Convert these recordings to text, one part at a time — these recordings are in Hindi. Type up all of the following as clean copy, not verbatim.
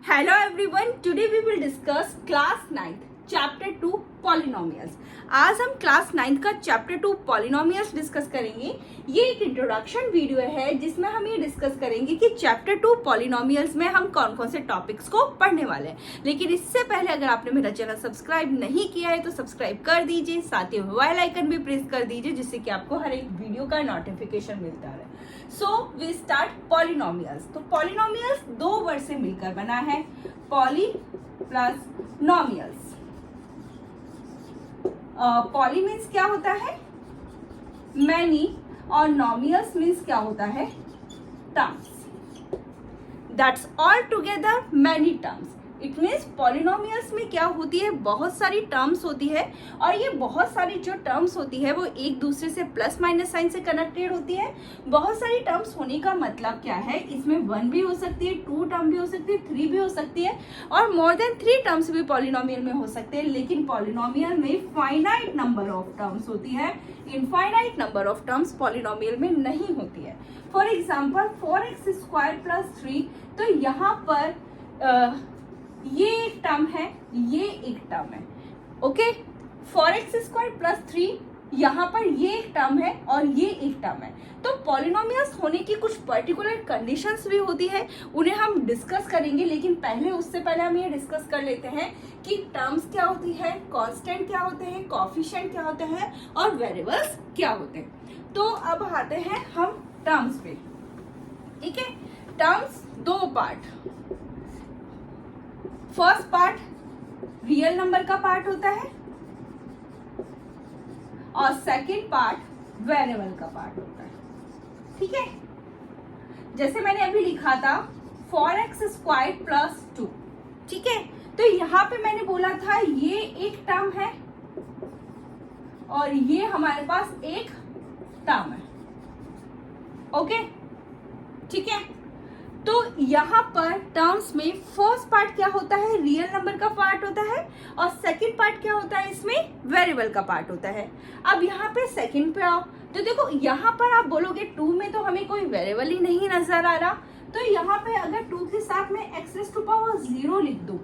Hello everyone, today we will discuss class 9th chapter 2 polynomials. आज हम क्लास 9th का चैप्टर 2 पॉलिनोमियल्स डिस्कस करेंगे। ये एक इंट्रोडक्शन वीडियो है जिसमें हम ये डिस्कस करेंगे कि चैप्टर 2 पॉलिनोमियल्स में हम कौन कौन से टॉपिक्स को पढ़ने वाले हैं। लेकिन इससे पहले अगर आपने मेरा चैनल सब्सक्राइब नहीं किया है तो सब्सक्राइब कर दीजिए, साथ ही बेल आइकन भी प्रेस कर दीजिए जिससे कि आपको हर एक वीडियो का नोटिफिकेशन मिलता रहे। So we start polynomials. तो पॉलिनोमियल्स दो वर्ड से मिलकर बना है, poly plus nomials. Poly means क्या होता है, मैनी, और नोमियल्स मीन्स क्या होता है, terms. That's all together many terms. It means polynomials में क्या होती है, बहुत सारी टर्म्स होती है, और ये बहुत सारी जो टर्म्स होती है वो एक दूसरे से प्लस माइनस साइन से कनेक्टेड होती है। बहुत सारी टर्म्स होने का मतलब क्या है, इसमें 1 भी हो सकती है, 2 टर्म भी हो सकती है, 3 भी हो सकती है, और मोर देन 3 टर्म्स भी पॉलिनोमियल में हो सकते हैं। लेकिन पॉलिनोमियल में फाइनाइट नंबर ऑफ टर्म्स होती है, infinite number of terms polynomial में नहीं होती है। फॉर एग्जाम्पल 4x² + 3, तो यहाँ पर ये एक टर्म है, ये एक टर्म है, ओके। 4x² + 3, यहाँ पर ये एक टर्म है और ये एक टर्म है। तो पॉलिनोमियल्स होने की कुछ पर्टिकुलर कंडीशंस भी होती है, उन्हें हम डिस्कस करेंगे। लेकिन उससे पहले हम ये डिस्कस कर लेते हैं कि टर्म्स क्या होती है, कांस्टेंट क्या होते हैं, कोएफिशिएंट क्या होते हैं, और वेरिएबल्स क्या होते हैं। तो अब आते हैं हम टर्म्स पे, ठीक है। टर्म्स दो part, first part real number का पार्ट होता है और सेकंड पार्ट वेरिएबल का पार्ट होता है, ठीक है। जैसे मैंने अभी लिखा था 4x² + 2, ठीक है। तो यहाँ पे मैंने बोला था ये एक टर्म है और ये हमारे पास एक टर्म है, ओके, ठीक है। तो यहाँ पर टर्म्स में फर्स्ट पार्ट क्या होता है, रियल नंबर का पार्ट होता है, और सेकंड पार्ट क्या होता है, इसमें वेरिएबल का पार्ट होता है। अब यहाँ पे सेकंड पे आओ तो देखो, यहाँ पर आप बोलोगे 2 में तो हमें कोई वेरिएबल ही नहीं नजर आ रहा। तो यहाँ पे अगर 2 के साथ में x⁻0 लिख दूं,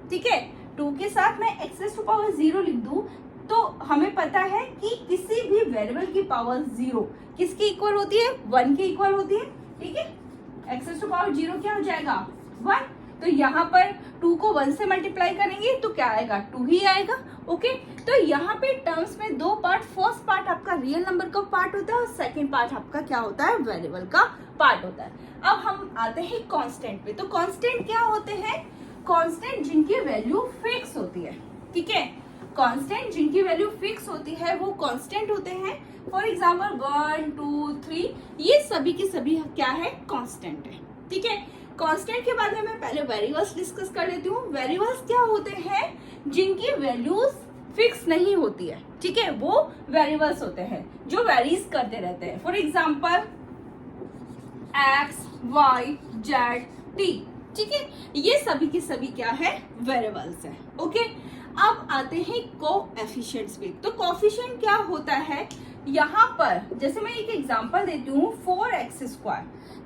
ठीक है, 2 के साथ में x⁻0 लिख दूं, तो हमें पता है कि किसी भी वेरिएबल की पावर 0 किसकी इक्वल होती है, 1 की इक्वल होती है, ठीक है। x⁻0 क्या हो जाएगा, 1। तो यहाँ पर 2 को 1 से मल्टीप्लाई करेंगे तो क्या आएगा, 2 ही आएगा, ओके। तो यहाँ पे टर्म्स में दो पार्ट, फर्स्ट पार्ट आपका रियल नंबर का पार्ट होता है और सेकंड पार्ट आपका क्या होता है, वेरिएबल का पार्ट होता है। अब हम आते हैं कांस्टेंट पे। तो कांस्टेंट क्या होते हैं, कांस्टेंट जिनकी वैल्यू फिक्स होती है, ठीक है। कांस्टेंट जिनकी वैल्यू फिक्स होती है वो कांस्टेंट होते हैं। फॉर एग्जाम्पल 1, 2, 3, ये सभी के सभी क्या है, कांस्टेंट है, ठीक है। कांस्टेंट के बाद में मैं पहले वेरिएबल्स डिस्कस कर लेती हूँ। वेरिएबल्स क्या होते हैं, जिनकी वैल्यूज फिक्स नहीं होती है, ठीक है, वो वेरिएबल्स होते हैं जो वेरीज करते रहते हैं। For example x, y, z, t, ठीक है, ये सभी के सभी क्या है, वेरिएबल्स है, ओके। अब आते हैं कोएफिशिएंट्स पे। तो कोएफिशिएंट क्या होता है, यहाँ पर जैसे मैं एक एग्जांपल देती हूँ 4x²,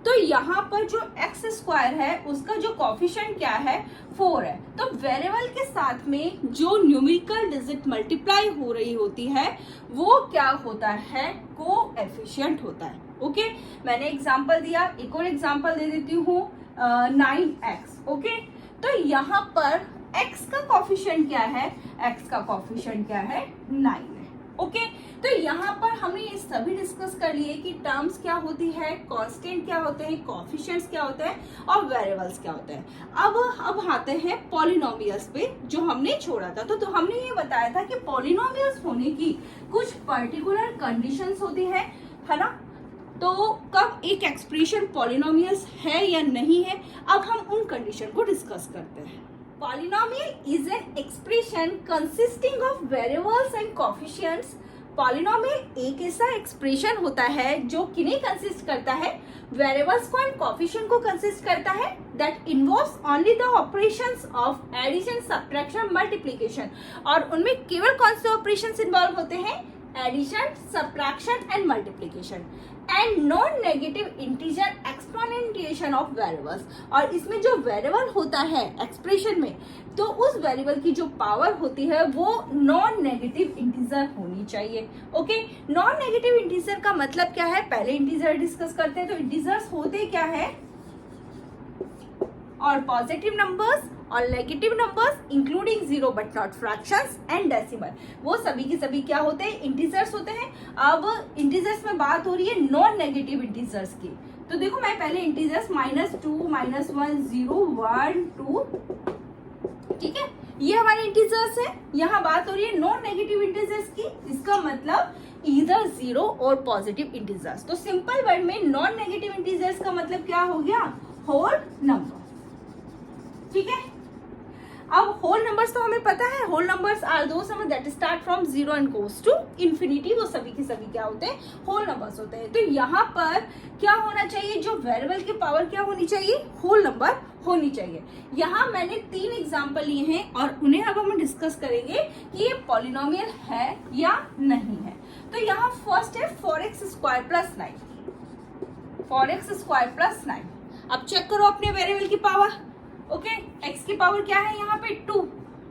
तो यहाँ पर जो x² है उसका जो कोएफिशिएंट क्या है, 4 है। तो वेरिएबल के साथ में जो न्यूमेरिकल डिजिट मल्टीप्लाई हो रही होती है वो क्या होता है, कोएफिशिएंट होता है, ओके। मैंने एग्जांपल दिया, एक और एग्जांपल दे देती हूँ 9x, ओके। तो यहाँ पर x का कोएफिशिएंट क्या है, x का कोएफिशिएंट क्या है, 9 है, ओके। तो यहाँ पर हमने ये सभी डिस्कस कर लिए कि टर्म्स क्या होती है, कांस्टेंट क्या होते हैं, कोएफिशिएंट्स क्या होते हैं, और वेरिएबल्स क्या होते हैं। अब आते हैं पॉलिनोमियल्स पे जो हमने छोड़ा था। तो हमने ये बताया था कि पॉलिनोमियल्स होने की कुछ पर्टिकुलर कंडीशंस होती है ना। तो कब एक एक्सप्रेशन पॉलिनोमियल्स है या नहीं है, अब हम उन कंडीशन को डिस्कस करते हैं। Polynomial is an expression consisting of variables and coefficients. Polynomial एक ऐसा एक्सप्रेशन होता है जो किन्हें कंसिस्ट करता है, वेरिएबल्स को एंड कोएफिशिएंट को कंसिस्ट करता है, that involves only the operations of addition, subtraction, multiplication. और उनमें केवल कौन से ऑपरेशंस इन्वॉल्व होते हैं, addition, subtraction and multiplication, and non negative integer exponentiation of variables, और इसमें जो वेरिएबल होता है एक्सप्रेशन में, तो उस वेरिएबल की जो पावर होती है वो नॉन नेगेटिव इंटीजर होनी चाहिए। ओके, नॉन नेगेटिव इंटीजर का मतलब क्या है, पहले इंटीजर डिस्कस करते हैं। तो इंटीजर्स होते क्या है, और पॉजिटिव नंबर्स और negative numbers including zero but not fractions and decimal, वो सभी की सभी क्या होते हैं, इंटीजर्स होते हैं। अब इंटीजर्स में बात हो रही है नॉन नेगेटिव इंटीजर्स की। तो देखो मैं पहले इंटीजर्स -2, -1, 0, 1, 2, ठीक है, ये हमारे इंटीजर्स है। यहाँ बात हो रही है नॉन नेगेटिव इंटीजर्स की, इसका मतलब इधर जीरो और पॉजिटिव इंटीजर्स। तो सिंपल वर्ड में नॉन नेगेटिव इंटीजर्स का मतलब क्या हो गया, होल नंबर। ठीक है, अब होल नंबर्स तो हमें पता है, whole numbers are those number that start from zero and goes to infinity, वो सभी के सभी क्या होते हैं, होल नंबर्स होते हैं। तो यहाँ पर क्या होना चाहिए, जो वेरिएबल की पावर क्या होनी चाहिए, होल नंबर होनी चाहिए। यहाँ मैंने 3 एग्जाम्पल लिए हैं और उन्हें अब हम डिस्कस करेंगे कि ये पॉलिनोमियल है या नहीं है। तो यहाँ फर्स्ट है 4x² + 9, 4x² + 9। अब चेक करो अपने वेरिएबल की पावर। ओके, x की पावर क्या है, यहाँ पे 2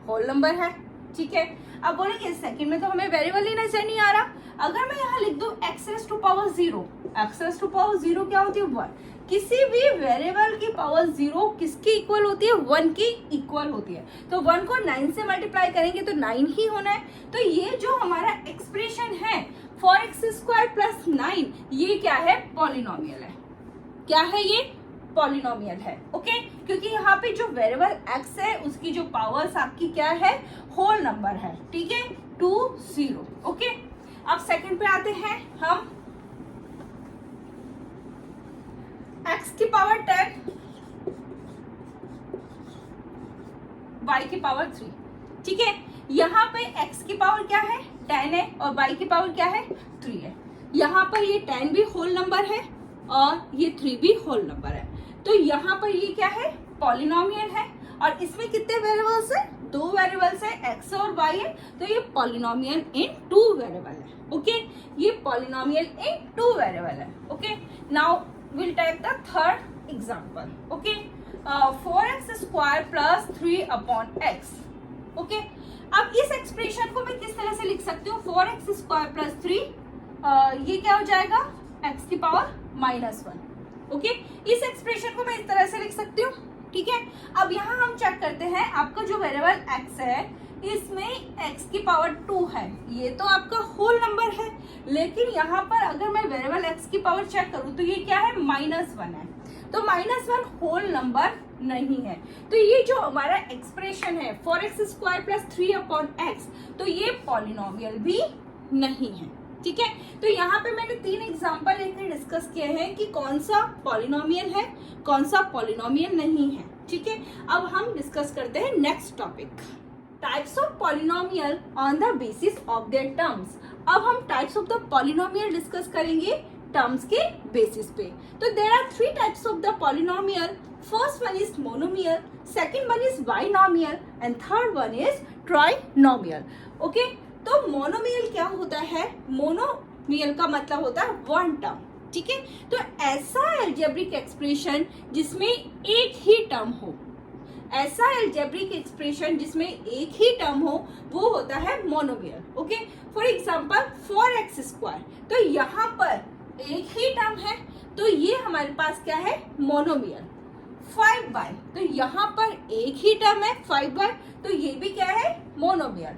होल नंबर है। ठीक है, अब बोलेंगे सेकंड में तो हमें वेरिएबल ही नजर नहीं आ रहा। अगर मैं यहाँ लिख दूं x⁻0, x⁻0 क्या होती है, 1। किसी भी वेरिएबल की पावर 0 किसकी इक्वल होती है, 1 की इक्वल होती है। तो 1 को 9 से मल्टीप्लाई करेंगे तो 9 ही होना है। तो ये जो हमारा एक्सप्रेशन है 4x² + 9, ये क्या है, पॉलिनोमियल है। क्या है ये, पॉलिनोमियल है। ओके, क्योंकि यहाँ पे जो वेरिएबल x है उसकी जो पावर्स आपकी क्या है, होल नंबर है। ठीक है, 2, 0। ओके, अब सेकंड पे आते हैं हम। x की पावर 10, y की पावर 3। ठीक है, यहाँ पे x की पावर क्या है, 10 है, और y की पावर क्या है, 3 है। यहाँ पर ये 10 भी होल नंबर है और ये 3 भी होल नंबर है। तो यहाँ पर ये क्या है, पॉलिनोमियल है। और इसमें कितने वेरिएबल्स है, 2 वेरिएबल्स है, x और y है। तो ये पॉलिनोमियल इन 2 वेरिएबल है। ओके, ये पॉलिनोमियल इन 2 वेरिएबल है। Okay, now will take the third example. Okay, 4x² + 3/x। ओके, अब इस एक्सप्रेशन को मैं किस तरह से लिख सकती हूँ, 4x² + 3, ये क्या हो जाएगा, x की पावर -1। ओके, इस एक्सप्रेशन को मैं इस तरह से लिख सकती हूँ। ठीक है, अब यहाँ हम चेक करते हैं, आपका जो वेरिएबल x है इसमें x की पावर 2 है, ये तो आपका होल नंबर है। लेकिन यहाँ पर अगर मैं वेरिएबल x की पावर चेक करूँ तो ये क्या है, -1 है। तो -1 होल नंबर नहीं है। तो ये जो हमारा एक्सप्रेशन है 4x² + 3/x, तो ये पॉलिनोमियल भी नहीं है। ठीक है, तो यहाँ पे मैंने 3 एग्जांपल लेकर डिस्कस किए हैं कि कौन सा पॉलिनोमियल है, कौन सा पॉलिनोमियल नहीं है। ठीक है, अब हम डिस्कस करते हैं next topic, types of polynomial on the basis of their terms. अब हम types of the polynomial discuss करेंगे टर्म्स के बेसिस पे। तो there are 3 types of the polynomial. First one is monomial, second one is binomial and third one is trinomial. Okay, तो मोनोमियल क्या होता है, मोनोमियल का मतलब होता है 1 टर्म। ठीक है, तो ऐसा अलजेब्रिक एक्सप्रेशन जिसमें एक ही टर्म हो, ऐसा अलजेब्रिक एक्सप्रेशन जिसमें एक ही टर्म हो, वो होता है monomial. Okay, for example 4x², तो यहाँ पर एक ही टर्म है, तो ये हमारे पास क्या है, मोनोमियल। 5y, तो यहाँ पर एक ही टर्म है 5y, तो ये भी क्या है, मोनोमियल।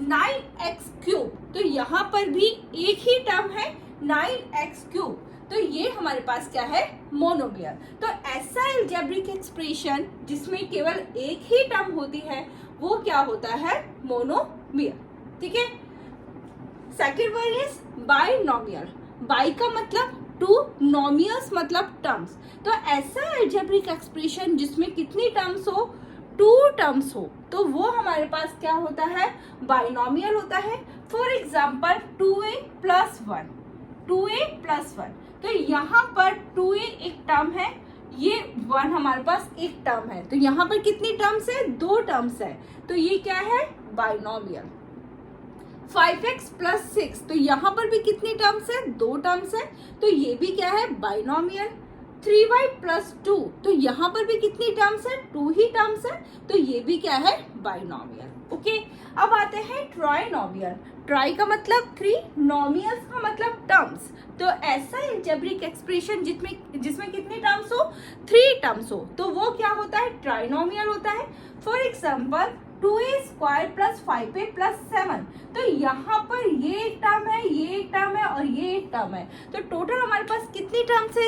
9x3, तो यहाँ पर भी एक ही टर्म है 9x3, तो ये हमारे पास क्या है, मोनोमियल। तो ऐसा अलजेब्रिक एक्सप्रेशन जिसमें केवल एक ही टर्म होती है वो क्या होता है, मोनोमियल। ठीक है, second one is binomial. By का मतलब 2, नोमियल्स मतलब टर्म्स। तो ऐसा अलजेब्रिक एक्सप्रेशन जिसमें कितनी टर्म्स हो, 2 टर्म्स हो, तो वो हमारे पास क्या होता है, बाइनोमियल होता है। फॉर एग्जाम्पल 2a + 1, 2a + 1, तो यहाँ पर 2a एक टर्म है, ये 1 हमारे पास एक टर्म है, तो यहाँ पर कितनी टर्म्स है, 2 टर्म्स है, तो ये क्या है, बाइनोमियल। 5x + 6, तो यहाँ पर भी कितनी टर्म्स है, 2 टर्म्स है, तो ये भी क्या है, बाइनोमियल। 3y प्लस 2, तो यहाँ पर भी कितनी टर्म्स है, 2 ही टर्म्स है, तो ये भी क्या है, बाइनोमियल। ओके, अब आते हैं ट्राइनोमियल। ट्राई का मतलब 3, नोमियल्स का मतलब टर्म्स। तो ऐसा अलजेब्रिक एक्सप्रेशन जिसमें कितनी टर्म्स हो, 3 टर्म्स हो, तो वो क्या होता है, ट्राइनोमियल होता है। For example 2a² plus 5a plus 7, तो यहाँ पर ये एक टर्म है, ये एक टर्म है और ये एक टर्म है, तो टोटल हमारे पास कितनी टर्म्स है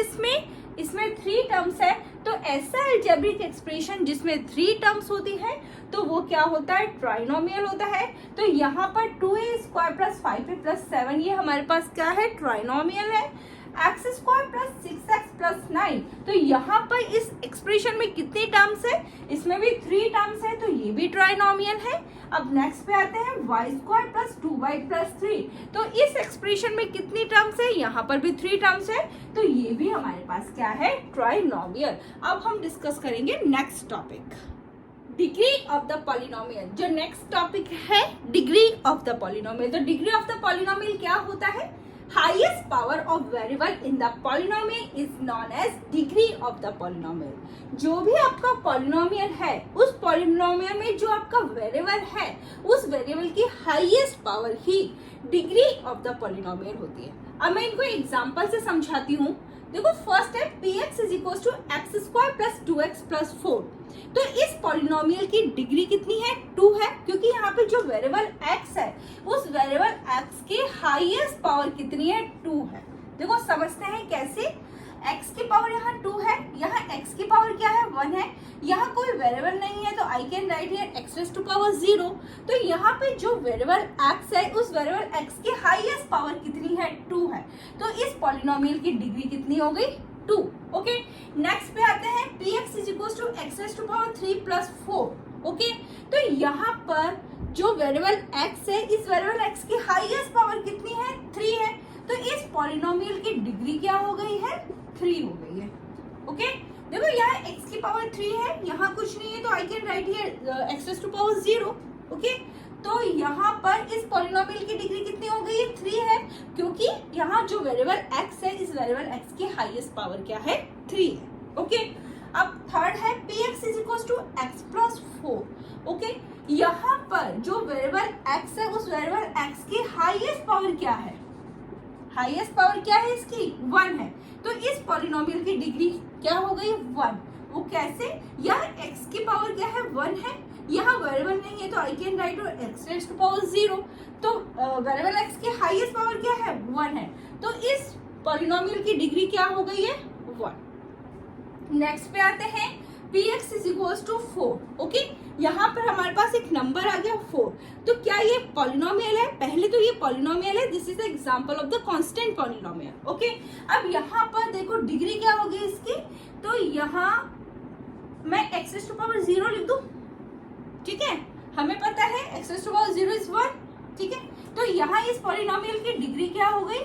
इसमें 3 टर्म्स है। तो ऐसा अलजेब्रिक एक्सप्रेशन जिसमें 3 टर्म्स होती है तो वो क्या होता है, ट्राइनोमियल होता है। तो यहाँ पर 2a² प्लस 5a प्लस 7 ये हमारे पास क्या है, ट्राइनोमियल है। x² प्लस 6x प्लस 9, तो यहाँ पर इस एक्सप्रेशन में कितनी टर्म्स है, इसमें भी 3 टर्म्स है, तो ये भी ट्राइनोमियल है। अब नेक्स्ट पे आते हैं y² प्लस 2y प्लस 3, तो इस एक्सप्रेशन में कितनी टर्म्स है, यहाँ पर भी 3 टर्म्स है, तो ये भी हमारे पास क्या है, ट्राइनोमियल। अब हम डिस्कस करेंगे next topic, degree of the polynomial. जो नेक्स्ट टॉपिक है डिग्री ऑफ द पॉलिनोमियल, तो डिग्री ऑफ द पॉलिनोमियल क्या होता है, highest power of variable in the polynomial is known as degree of the polynomial. जो भी आपका पॉलिनोमियल है, उस पॉलिनोमियल में जो आपका वेरिएबल है, उस वेरिएबल की highest power he degree of the polynomial होती है। अब मैं इनको एग्जांपल से समझाती हूँ। देखो, फर्स्ट है px is equal to x² plus 2x plus 4, तो इस पॉलिनोमियल की डिग्री कितनी है, 2 है, क्योंकि यहाँ पे जो वेरिएबल x है, उस वेरिएबल x की हाईएस्ट पावर कितनी है, 2 है। देखो समझते हैं कैसे, x की पावर यहाँ 2 है, यहाँ x की पावर क्या है, 1 है, यहाँ कोई वेरिएबल नहीं है, तो I can write here x raise to power 0। तो यहाँ पे जो वेरिएबल x है, उस वेरिएबल x की हाईएस्ट पावर कितनी है, 2 है, तो इस पॉलिनोमियल की डिग्री कितनी हो गई, 2। ओके, नेक्स्ट पे आते हैं px is equal to x raise to power 3 plus 4। Okay, तो यहाँ पर जो वेरिएबल x है, इस वेरिएबल x की हाईएस्ट पावर कितनी है, 3 है, तो इस पॉलिनोमियल की डिग्री क्या हो गई है, 3 हो गई है। ओके, देखो यहाँ x की पावर 3 है, यहाँ कुछ नहीं है, तो I can write here x raise to power 0। Okay, तो यहाँ पर इस पॉलिनोमियल की डिग्री कितनी हो गई है, 3 है, क्योंकि यहाँ जो वेरिएबल x है, इस वेरिएबल x की हाईएस्ट पावर क्या है, 3 है। ओके, अब थर्ड है px is equal to x plus 4। Okay, यहाँ पर जो वेरिएबल x है, उस वेरिएबल x की हाईएस्ट पावर क्या है, हाईएस्ट पावर क्या है इसकी, 1 है, तो इस पॉलिनोमियल की डिग्री क्या हो गई, 1। वो कैसे, यहाँ x की पावर क्या है, 1 है, यहाँ वेरिएबल नहीं है, तो I can write x raise to power 0, तो वेरिएबल x की हाईएस्ट पावर क्या है, 1 है, तो इस पॉलिनोमियल की डिग्री क्या हो गई है, 1। नेक्स्ट पे आते हैं px is equal to 4। Okay, यहाँ पर हमारे पास एक नंबर आ गया 4, तो क्या ये पॉलिनोमियल है, पहले तो ये पॉलिनोमियल है, this is the example of the constant polynomial. Okay, अब यहाँ पर देखो डिग्री क्या होगी इसकी, तो यहाँ मैं x रेज़ टू पावर 0 लिख दूं, ठीक है, हमें पता है x raise to power 0 is 1, ठीक है, तो यहाँ इस पॉलिनोमियल की डिग्री क्या हो गई,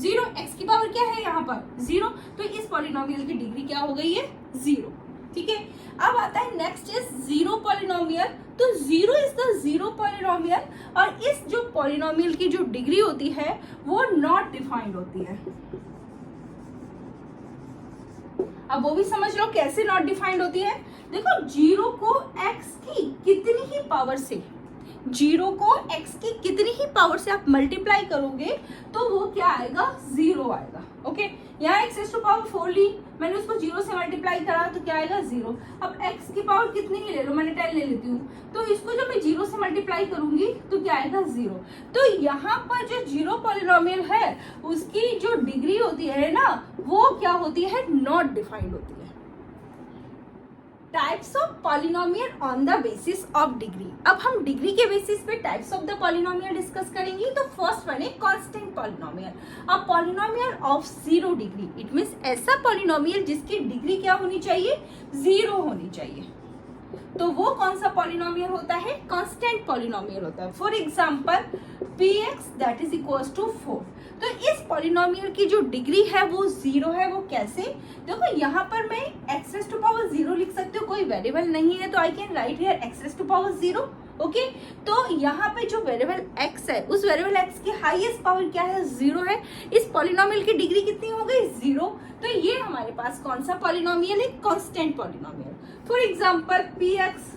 0, x की पावर क्या है यहाँ पर 0, तो इस पॉलिनोमियल की डिग्री क्या हो गई है, 0। ठीक है, अब आता है नेक्स्ट इज 0 पॉलिनोमियल। तो 0 इज द 0 पॉलिनोमियल, और इस जो पॉलिनोमियल की जो डिग्री होती है वो नॉट डिफाइंड होती है। अब वो भी समझ लो कैसे नॉट डिफाइंड होती है। देखो 0 को x की कितनी ही पावर से, 0 को x की कितनी ही पावर से आप मल्टीप्लाई करोगे तो वो क्या आएगा, 0 आएगा। ओके, यहाँ x रेज़ टू पावर 4 ली, मैंने उसको 0 से मल्टीप्लाई करा तो क्या आएगा, 0। अब x की पावर कितनी ही ले लो, मैंने 10 ले लेती हूँ, तो इसको जब मैं 0 से मल्टीप्लाई करूंगी तो क्या आएगा, 0। तो यहाँ पर जो 0 पॉलिनोमियल है उसकी जो डिग्री होती है ना, वो क्या होती है, नॉट डिफाइंड होती है। Types of polynomial on the basis of degree. अब हम डिग्री के बेसिस पे types of the polynomial discuss करेंगे। तो फर्स्ट वन है constant polynomial. A polynomial of 0 degree, it means ऐसा पॉलिनोमियल जिसकी डिग्री क्या होनी चाहिए, 0 होनी चाहिए। तो वो कौन सा पॉलिनोमियल होता है, कांस्टेंट पॉलिनोमियल होता है। For example px that is equals to 4। तो इस पॉलिनोमियल की जो डिग्री है वो 0 है। वो कैसे, देखो यहाँ पर मैं x रेज़ टू पावर 0 लिख सकती हूँ, कोई वेरिएबल नहीं है, तो I can write here x raise to power 0। Okay तो यहाँ पे जो वेरिएबल x है उस वेरिएबल x की हाईएस्ट पावर क्या है, 0 है। इस पॉलिनोमियल की डिग्री कितनी हो गई, 0। तो ये हमारे पास कौन सा पॉलिनोमियल है, constant polynomial. For example px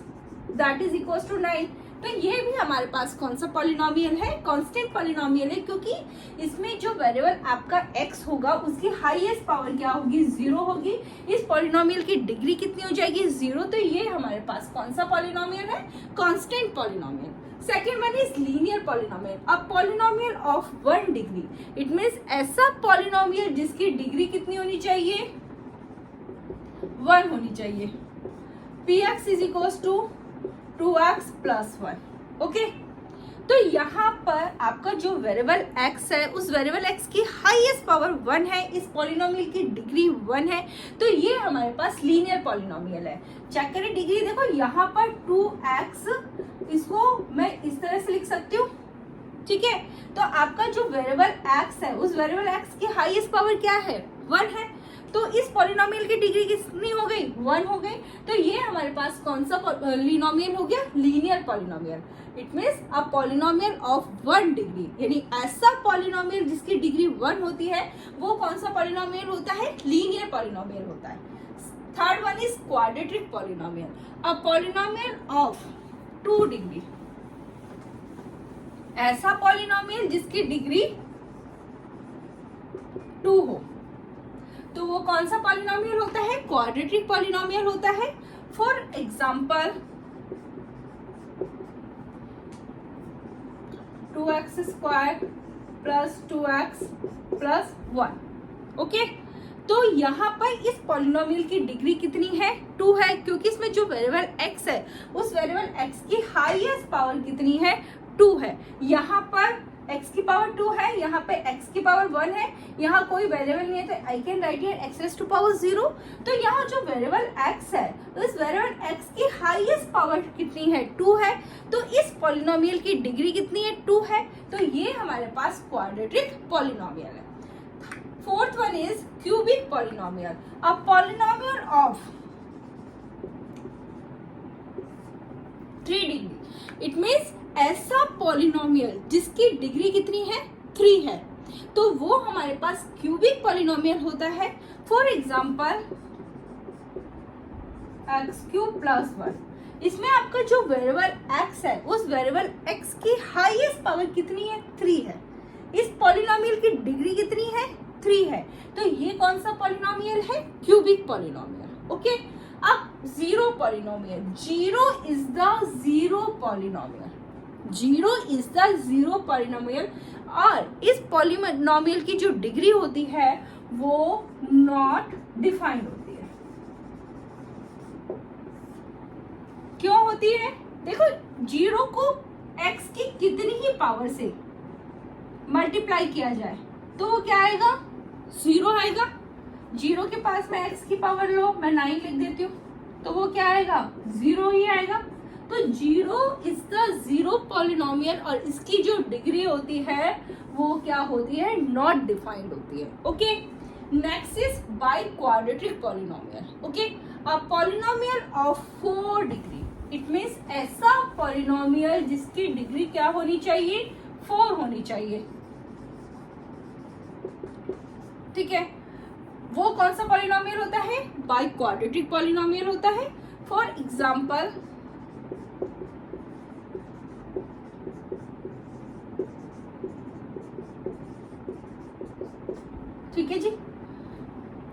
that is equals to 9, तो ये भी हमारे पास कौन सा पॉलिनोमियल है, कांस्टेंट पॉलिनोमियल है, क्योंकि इसमें जो वेरिएबल आपका x होगा उसकी हाईएस्ट पावर क्या होगी, 0 होगी। इस पॉलिनोमियल की डिग्री कितनी हो जाएगी, 0। तो ये हमारे पास कौन सा पॉलिनोमियल है, constant polynomial. Second one is linear polynomial, a polynomial of 1 degree. It means ऐसा पॉलिनोमियल जिसकी डिग्री कितनी होनी चाहिए, 1 होनी चाहिए। px is equals to 2x plus 1। Okay तो यहाँ पर आपका जो वेरिएबल x है उस वेरिएबल x की हाईएस्ट पावर 1 है, इस पॉलिनोमियल की डिग्री 1 है। तो ये हमारे पास लीनियर पॉलिनोमियल है। चेक करें डिग्री, देखो यहाँ पर 2x, इसको मैं इस तरह से लिख सकती हूँ, ठीक है। तो आपका जो वेरिएबल x है उस वेरिएबल x की हाईएस्ट पावर क्या है, 1 है। तो इस पॉलिनोमियल की डिग्री कितनी हो गई, 1 हो गई। तो ये हमारे पास कौन सा पॉलिनोमियल हो गया, linear polynomial. It means a polynomial of 1 degree, यानी ऐसा पॉलिनोमियल जिसकी डिग्री 1 होती है वो कौन सा पॉलिनोमियल होता है, लीनियर पॉलिनोमियल होता है। Third one is quadratic polynomial, a polynomial of 2 degree, ऐसा पॉलिनोमियल जिसकी डिग्री 2 हो, तो वो कौन सा पॉलिनोमियल होता है, क्वाड्रेटिक पॉलिनोमियल होता है। For example 2x square plus 2x plus 1। Okay तो यहाँ पर इस पॉलिनोमियल की डिग्री कितनी है, 2 है, क्योंकि इसमें जो वेरिएबल x है उस वेरिएबल x की हाईएस्ट पावर कितनी है, 2 है। यहाँ पर x की पावर 2 है, यहाँ पे x की पावर 1 है, यहाँ कोई वेरिएबल नहीं है तो I can write here x raise to power 0। तो यहाँ जो वेरिएबल x है उस वेरिएबल x की हाईएस्ट पावर कितनी है, 2 है। तो इस पॉलिनोमियल की डिग्री कितनी है, 2 है। तो ये हमारे पास क्वाड्रेटिक पॉलिनोमियल है। Fourth one is cubic polynomial, a polynomial of 3 degree. It means ऐसा पॉलिनोमियल जिसकी डिग्री कितनी है, 3 है, तो वो हमारे पास क्यूबिक पॉलिनोमियल होता है। For example x cube plus 1, इसमें आपका जो वेरिएबल x है उस वेरिएबल x की हाईएस्ट पावर कितनी है, 3 है। इस पॉलिनोमियल की डिग्री कितनी है, 3 है। तो ये कौन सा पॉलिनोमियल है, क्यूबिक पॉलिनोमियल। ओके अब zero polynomial, zero is the zero polynomial, zero is the zero polynomial, और इस पॉलिनोमियल की जो डिग्री होती है वो नॉट डिफाइंड होती है। क्यों होती है, देखो जीरो को x की कितनी ही पावर से मल्टीप्लाई किया जाए तो वो क्या आएगा, 0 आएगा। जीरो के पास में x की पावर लो, मैं 9 लिख देती हूँ, तो वो क्या आएगा, 0 ही आएगा। तो zero is the zero polynomial, और इसकी जो डिग्री होती है वो क्या होती है, नॉट डिफाइंड होती है। Okay next is by quadratic polynomial. Okay a polynomial of 4 degree, it means ऐसा पॉलिनोमियल जिसकी डिग्री क्या होनी चाहिए, 4 होनी चाहिए। ठीक है, वो कौन सा पॉलिनोमियल होता है, बाई क्वाड्रेटिक पॉलिनोमियल होता है। फॉर एग्जाम्पल ठीक है जी,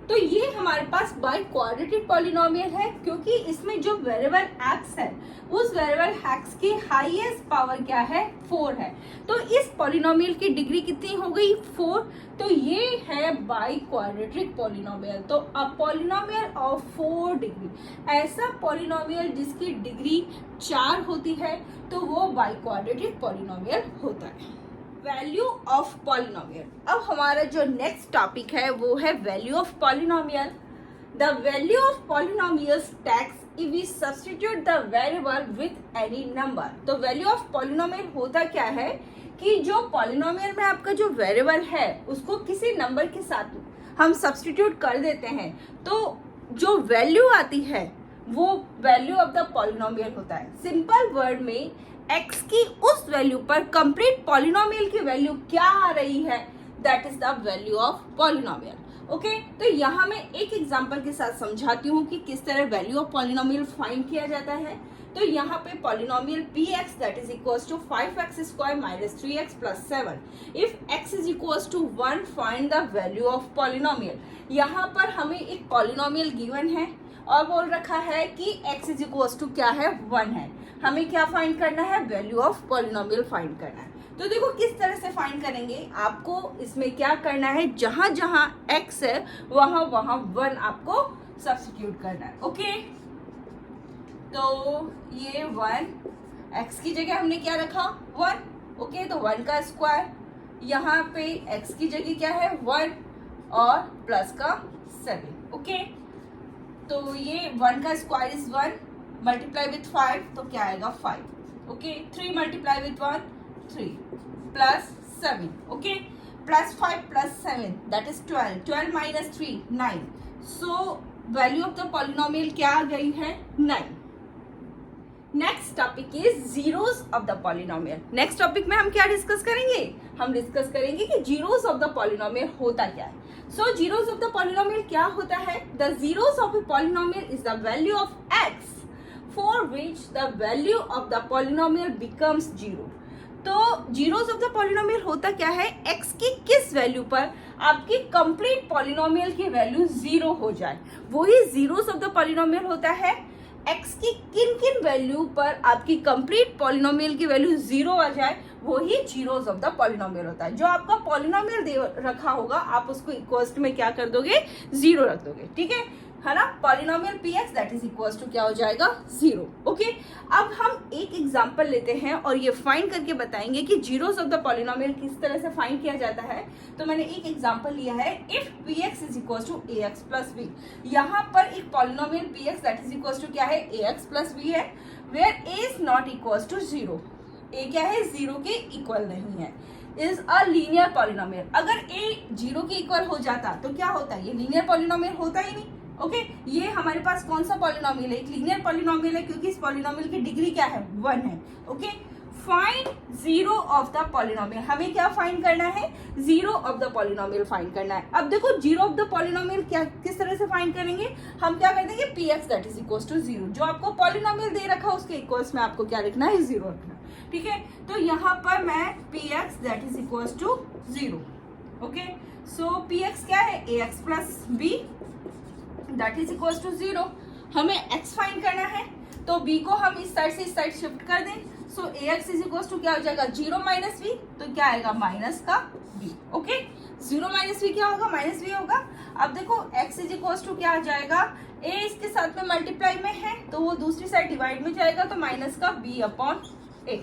तो ये हमारे पास बाई क्वाड्रेटिक पॉलिनोमियल है, क्योंकि इसमें जो वेरिएबल x है उस वेरिएबल x की हाईएस्ट पावर क्या है, 4 है। तो इस पॉलिनोमियल की डिग्री कितनी हो गई, 4। तो ये है बाई क्वाड्रेटिक पॉलिनोमियल। तो अ पॉलिनोमियल ऑफ 4 डिग्री, ऐसा पॉलिनोमियल जिसकी डिग्री 4 होती है तो वो बाई क्वाड्रेटिक पॉलिनोमियल होता है। वैल्यू ऑफ पॉलिनोमियल, अब हमारा जो नेक्स्ट टॉपिक है वो है value of polynomial. The value of polynomials takes if we substitute the variable with any number. तो वैल्यू ऑफ पॉलिनोमियल होता क्या है कि जो पॉलिनोमियल में आपका जो वेरिएबल है उसको किसी नंबर के साथ हम सब्स्टिट्यूट कर देते हैं, तो जो वैल्यू आती है वो वैल्यू ऑफ द पॉलिनोमियल होता है। सिंपल वर्ड में x की उस वैल्यू पर कंप्लीट पॉलिनोमियल की वैल्यू क्या आ रही है, that is the value of polynomial. Okay, तो यहाँ मैं एक एग्जांपल के साथ समझाती हूँ कि किस तरह वैल्यू ऑफ पॉलिनोमियल फाइंड किया जाता है। तो यहाँ पे polynomial px that is equals to 5x square minus 3x plus 7 if x is equals to 1 find the value of polynomial. यहाँ पर हमें एक पॉलिनोमियल गिवन है और बोल रखा है कि x इज इक्वल्स टू क्या है, 1 है। हमें क्या फाइंड करना है, वैल्यू ऑफ पॉलिनोमियल फाइंड करना है। तो देखो किस तरह से फाइंड करेंगे, आपको इसमें क्या करना है, जहां जहां x है वहां वहां 1 आपको सब्स्टिट्यूट करना है। ओके, तो ये 1 x की जगह हमने क्या रखा, 1। ओके, तो 1 का स्क्वायर, यहाँ पे x की जगह क्या है, 1 और प्लस का 7। ओके, तो ये 1 का स्क्वायर इज 1 मल्टीप्लाई विथ 5, तो क्या आएगा 5। Okay, 3 multiply with 1 3 plus 7। Okay, plus 5 plus 7 that is 12, 12 minus 3 9। So value of the polynomial क्या आ गई है, 9। Next topic is zeros of the polynomial. Next topic में हम क्या डिस्कस करेंगे, हम डिस्कस करेंगे कि जीरोस ऑफ द पॉलिनोमियल होता क्या है। सो जीरोस ऑफ द पॉलिनोमियल क्या होता है, the zeros of a polynomial is the value of x for which the value of the polynomial becomes zero. तो जीरोस ऑफ द पॉलिनोमियल होता क्या है, x की किस वैल्यू पर आपकी कंप्लीट पॉलिनोमियल की वैल्यू जीरो हो जाए, वही जीरोस ऑफ द पॉलिनोमियल होता है। x की किन किन वैल्यू पर आपकी कंप्लीट पॉलिनोमियल की वैल्यू जीरो आ जाए, वही जीरोस ऑफ द पॉलिनोमियल होता है। जो आपका पॉलिनोमियल दे रखा होगा आप उसको इक्वल्स में क्या कर दोगे, जीरो रख दोगे, ठीक है ना। Polynomial px that is equals to क्या हो जाएगा, जीरो। ओके, अब हम एक एग्जांपल लेते हैं और ये फाइंड करके बताएंगे कि जीरोस ऑफ द पॉलिनोमियल किस तरह से फाइंड किया जाता है। तो मैंने एक एग्जांपल लिया है, if px is equals to ax plus b। यहाँ पर एक polynomial px that is equals to क्या है, ax प्लस b है, where a is not equals to zero. a क्या है, जीरो के इक्वल नहीं है, इज अ लीनियर पॉलिनोमियल। अगर a जीरो के इक्वल हो जाता तो क्या होता है, ये लीनियर पॉलिनोमियल होता ही नहीं। ओके, ये हमारे पास कौन सा पॉलिनोमियल है, एक लीनियर पॉलिनोमियल है, क्योंकि इस पॉलिनोमियल की डिग्री क्या है, 1 है। Okay, find zero of the polynomial, हमें क्या फाइंड करना है, zero of the polynomial find करना है। अब देखो जीरो ऑफ द पॉलिनोमियल क्या किस तरह से फाइंड करेंगे, हम क्या कर देंगे, px that is equals to zero. जो आपको पॉलिनोमियल दे रखा है उसके इक्वल्स में आपको क्या लिखना है, जीरो रखना, ठीक है। तो यहाँ पर मैं px that is equals to zero. Okay, so px क्या है, ax plus b that is equals to zero. हमें x फाइंड करना है, तो b को हम इस साइड से इस साइड शिफ्ट कर दें। सो ax इज इक्वल्स टू क्या हो जाएगा, जीरो माइनस b, तो क्या आएगा, माइनस का b। Okay, zero minus b क्या होगा, माइनस b होगा। अब देखो x इज इक्वल्स टू क्या आ जाएगा, a इसके साथ में मल्टीप्लाई में है तो वो दूसरी साइड डिवाइड में जाएगा, तो माइनस का b अपॉन a।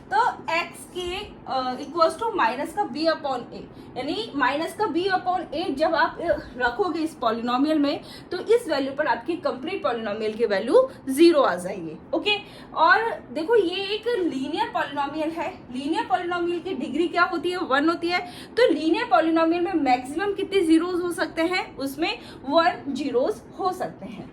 तो x के इक्वल्स टू माइनस का b अपॉन ए, यानी माइनस का b अपॉन ए जब आप रखोगे इस पॉलिनोमियल में, तो इस वैल्यू पर आपकी कंप्लीट पॉलिनोमियल की वैल्यू जीरो आ जाएगी। ओके, और देखो ये एक लीनियर पॉलिनोमियल है, लीनियर पॉलिनोमियल की डिग्री क्या होती है, 1 होती है। तो लीनियर पॉलिनोमियल में मैक्सिमम कितने जीरोस हो सकते हैं, उसमें 1 जीरोस हो सकते हैं।